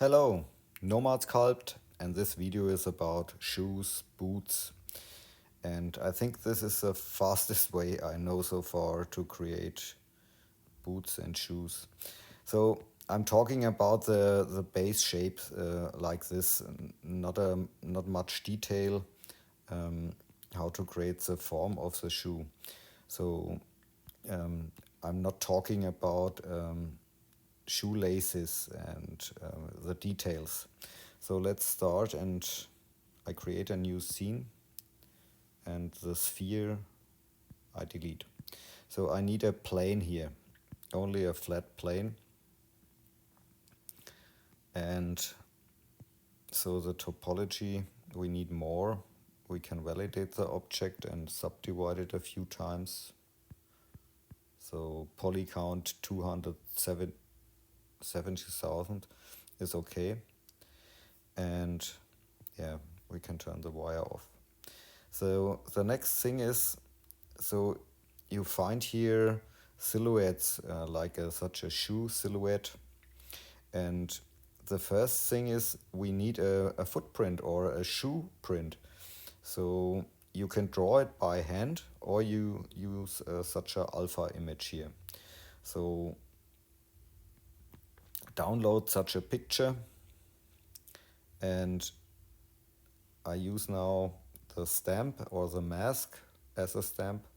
Hello, Nomad Sculpt, and this video is about shoes, boots, and I think this is the fastest way I know so far to create boots and shoes. So I'm talking about the base shape like this, not much detail, um, how to create the form of the shoe. So um, I'm not talking about shoelaces and the details. So let's start, and I create a new scene, and the sphere I delete. So I need a plane here, only a flat plane. And so the topology, we need more. We can validate the object and subdivide it a few times. So poly count 270,000 is okay. And yeah, we can turn the wire off. So the next thing is, so you find here silhouettes like such a shoe silhouette, and the first thing is we need a footprint or a shoe print. So you can draw it by hand or you use such a alpha image here. So download such a picture, and I use now the stamp or the mask as a stamp,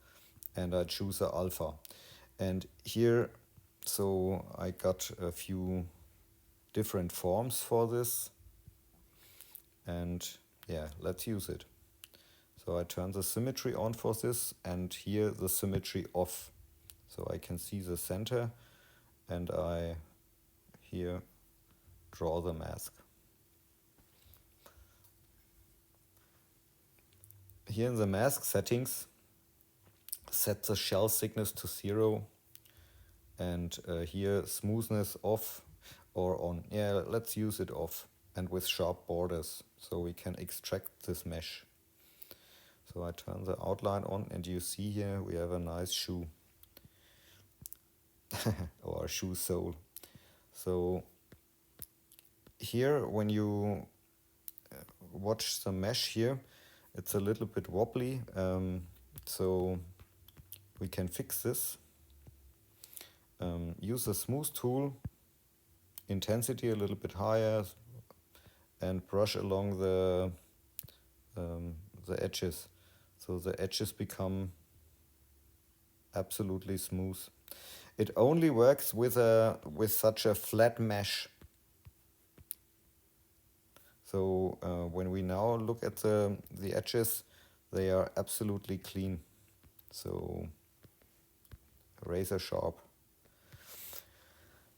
and I choose a alpha. And here, so I got a few different forms for this, and yeah, let's use it. So I turn the symmetry on for this, and here the symmetry off, so I can see the center, and I here draw the mask. Here in the mask settings, set the shell thickness to 0, and here smoothness off or on. Yeah, let's use it off, and with sharp borders, so we can extract this mesh. So I turn the outline on, and you see here we have a nice shoe or a shoe sole. So here, when you watch the mesh here, it's a little bit wobbly, so we can fix this. Use a smooth tool, intensity a little bit higher, and brush along the edges, so the edges become absolutely smooth. It only works with such a flat mesh. So when we now look at the edges, they are absolutely clean. So razor sharp.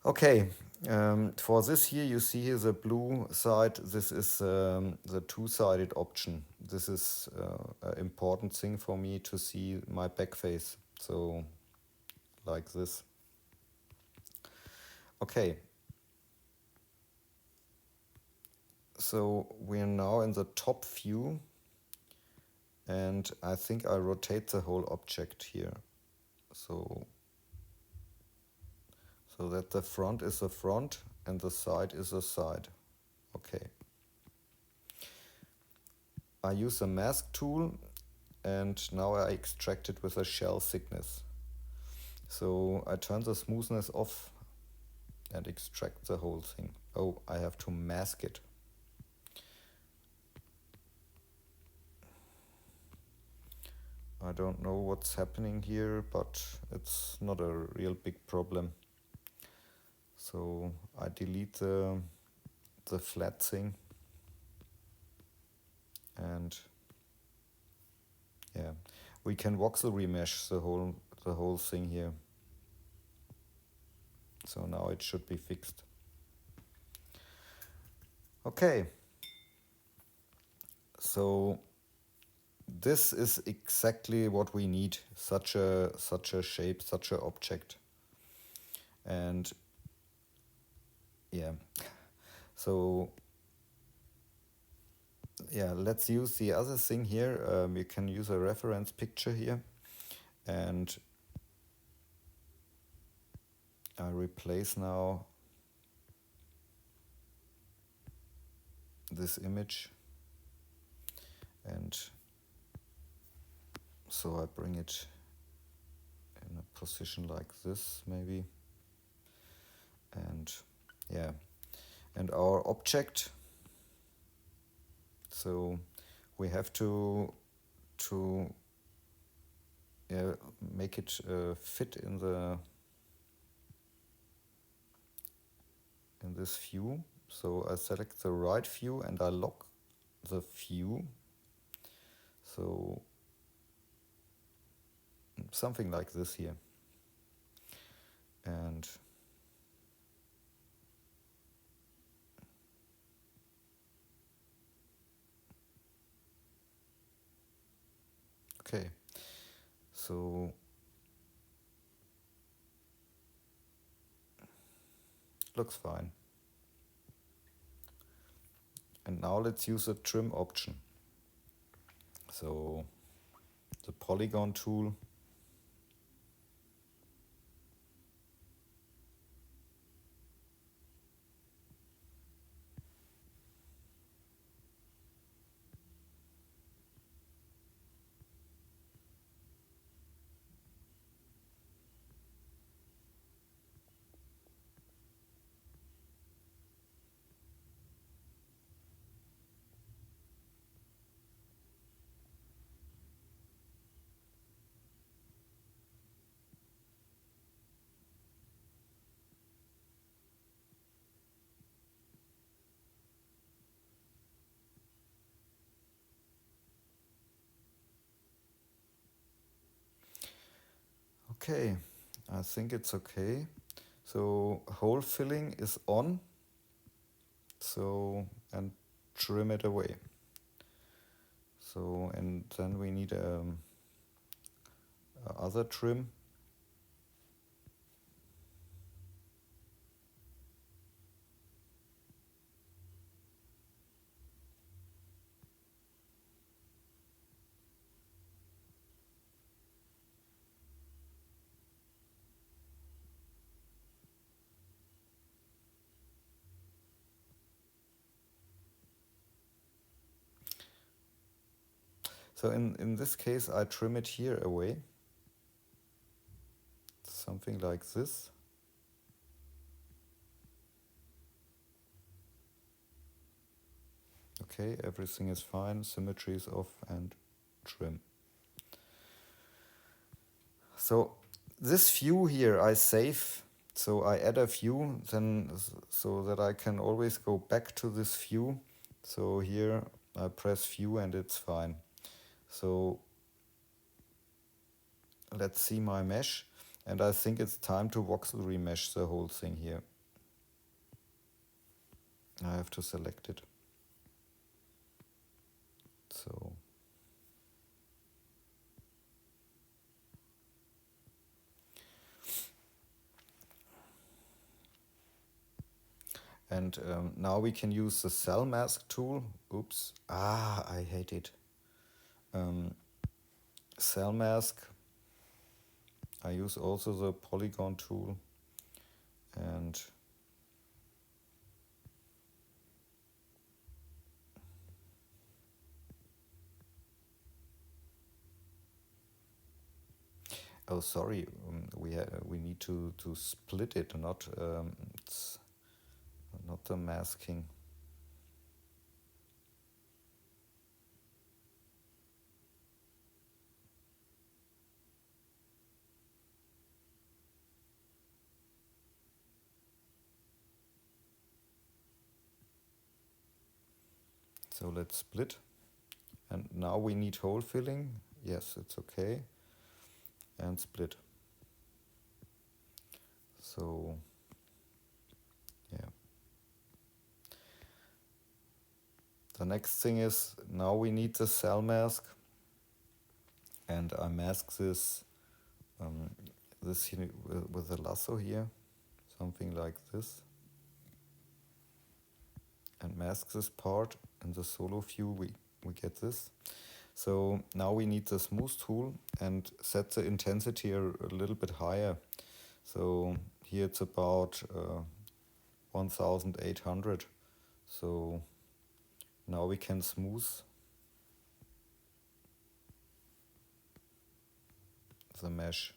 Okay, for this here, you see here the blue side. This is the two-sided option. This is an important thing for me to see my back face. So like this. Okay. So we're now in the top view, and I think I rotate the whole object here. So that the front is the front and the side is the side. Okay. I use a mask tool, and now I extract it with a shell thickness. So I turn the smoothness off and extract the whole thing. Oh, I have to mask it. I don't know what's happening here, but it's not a real big problem. So I delete the flat thing, and yeah, we can voxel remesh the whole thing here. So now it should be fixed. Okay. So this is exactly what we need, such a shape, such an object. And yeah, so yeah, let's use the other thing here. You can use a reference picture here, and I replace now this image, and so I bring it in a position like this maybe, and yeah, and our object, so we have to yeah, make it fit in this view. So I select the right view and I lock the view, so something like this here, and okay, so looks fine. And now let's use the trim option. So the polygon tool, okay, I think it's okay. So hole filling is on, so, and trim it away. So, and then we need a other trim. So in this case, I trim it here away, something like this. Okay, everything is fine, symmetry is off, and trim. So this view here I save, so I add a view, then so that I can always go back to this view. So here I press view and it's fine. So let's see my mesh, and I think it's time to voxel remesh the whole thing here. I have to select it. So and now we can use the cell mask tool. Oops, I hate it. Cell mask. I use also the polygon tool, and oh sorry, we need to split it, not it's not the masking. So let's split, and now we need hole filling. Yes, it's okay, and split. So yeah, the next thing is now we need the cell mask, and I mask this this here with a lasso here, something like this, and mask this part. In the solo view we get this. So now we need the smooth tool and set the intensity a little bit higher. So here it's about 1800. So Now we can smooth the mesh.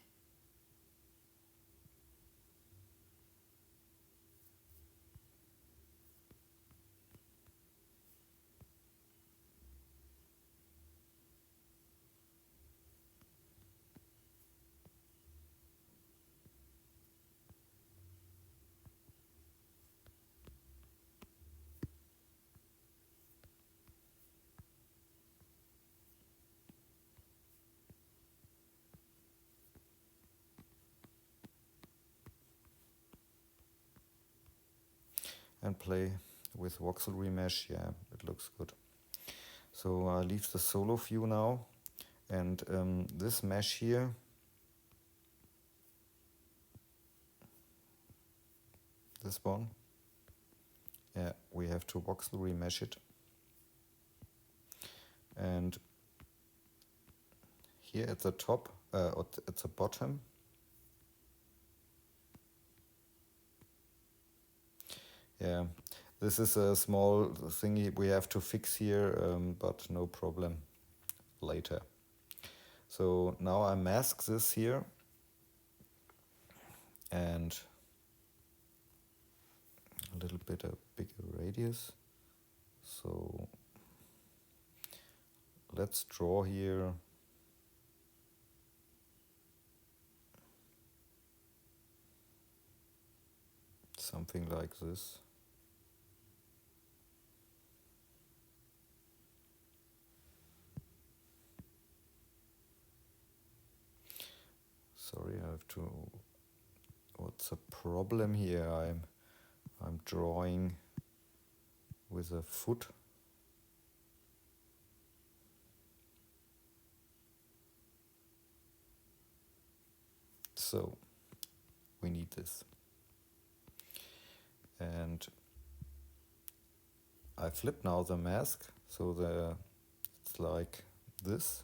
And play with voxel remesh. Yeah, it looks good. So I leave the solo view now, and this mesh here, this one, yeah, we have to voxel remesh it. And here at the top, at the bottom, yeah, this is a small thingy we have to fix here, but no problem later. So now I mask this here, and a little bit a bigger radius. So let's draw here something like this. Sorry, I have to. What's the problem here? I'm drawing with a foot. So we need this. And I flip now the mask, so it's like this.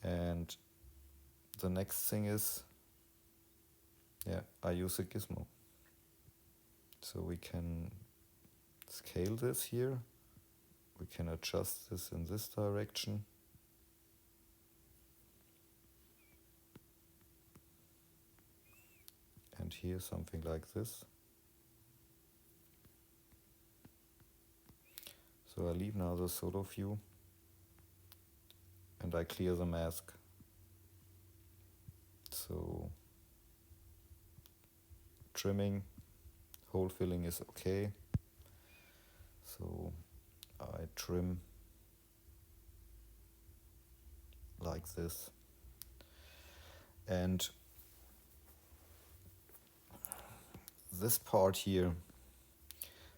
And the next thing is, yeah, I use a gizmo. So we can scale this here. We can adjust this in this direction. And here something like this. So I leave now the solo view, and I clear the mask. So trimming, hole filling is okay. So I trim like this. And this part here,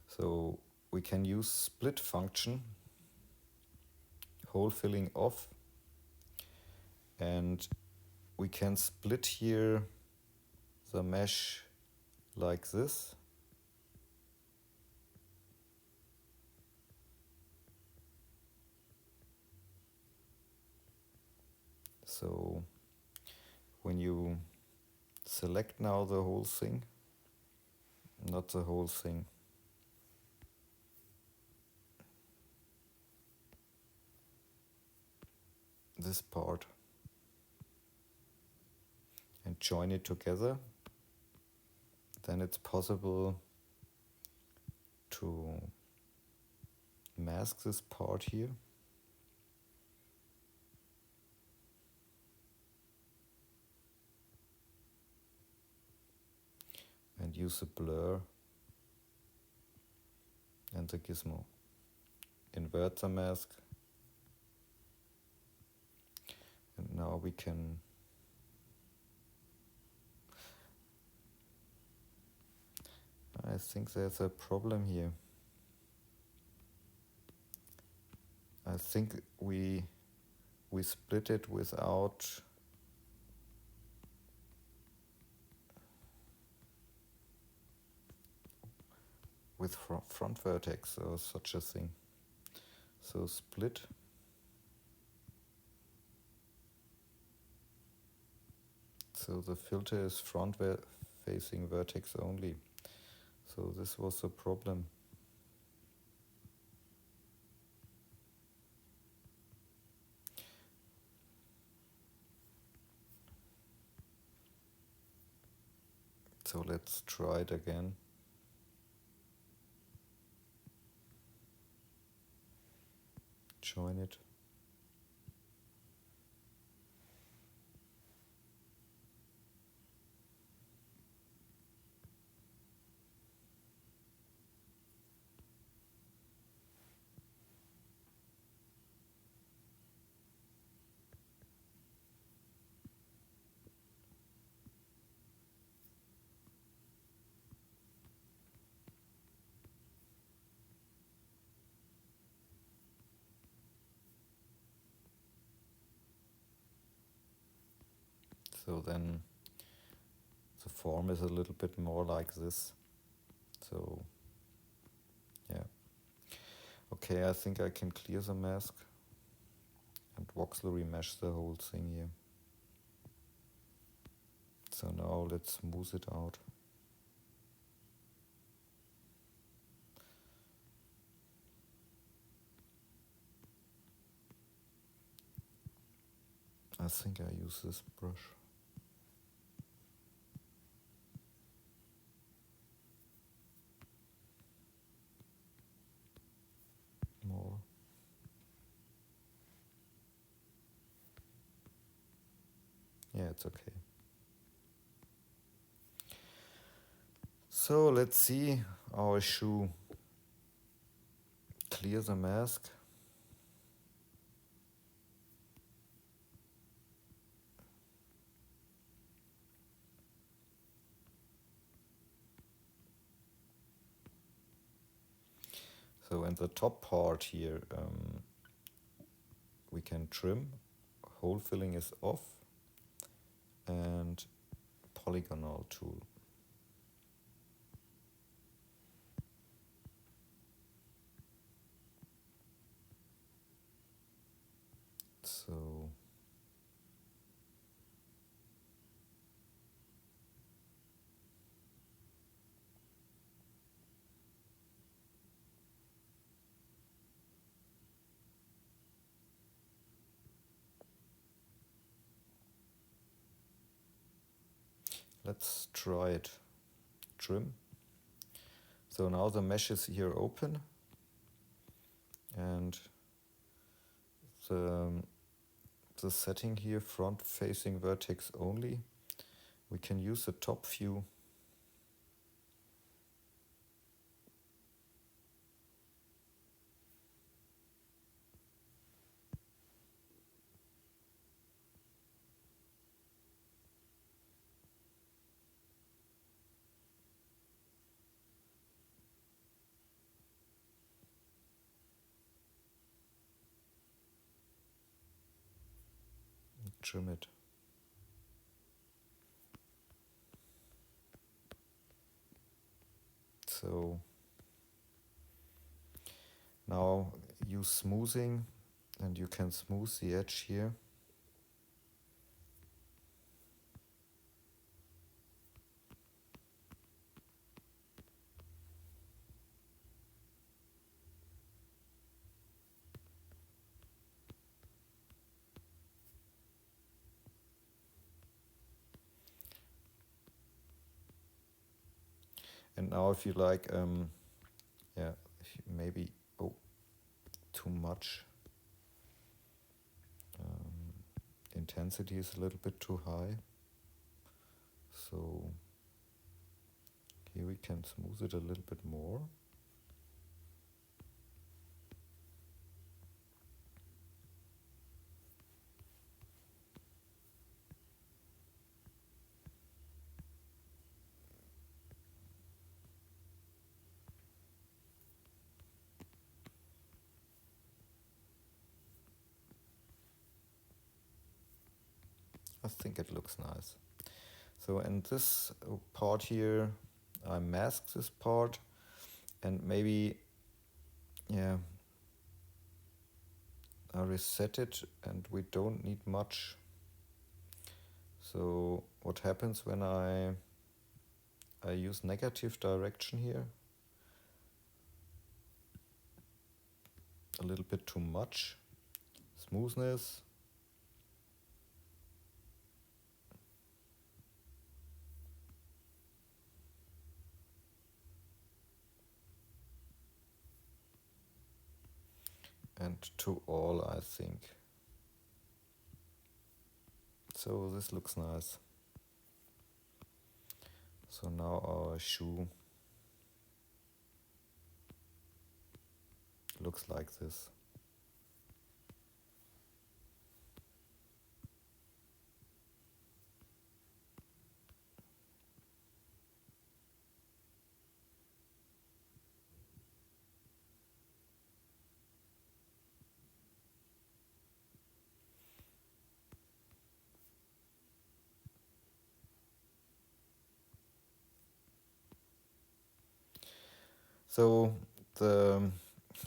so we can use split function, hole filling off, and we can split here the mesh like this. So when you select now the whole thing, not the whole thing, this part, and join it together, then it's possible to mask this part here. And use a blur and the gizmo. Invert the mask. And now we can I think there's a problem here. I think we split it without with front vertex or such a thing. So split. So the filter is front facing vertex only. So this was the problem. So let's try it again. Join it. So then the form is a little bit more like this. So yeah. Okay, I think I can clear the mask and voxel remesh the whole thing here. So now let's smooth it out. I think I use this brush. More. Yeah, it's okay. So let's see our shoe. Clear the mask. So in the top part here, we can trim. Hole filling is off. And polygonal tool. So let's try it. Trim. So now the mesh is here open, and the setting here, front facing vertex only, we can use the top view. Trim it. So now use smoothing, and you can smooth the edge here. And now if you like, yeah, if you maybe, oh, too much. Intensity is a little bit too high. So here we can smooth it a little bit more. I think it looks nice. So in this part here, I mask this part, and maybe, yeah, I reset it, and we don't need much. So what happens when I use negative direction here? A little bit too much. Smoothness. and to all, I think. So this looks nice. So now our shoe looks like this. So the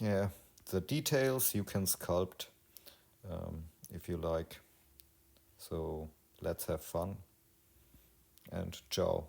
yeah, the details you can sculpt if you like. So let's have fun and ciao.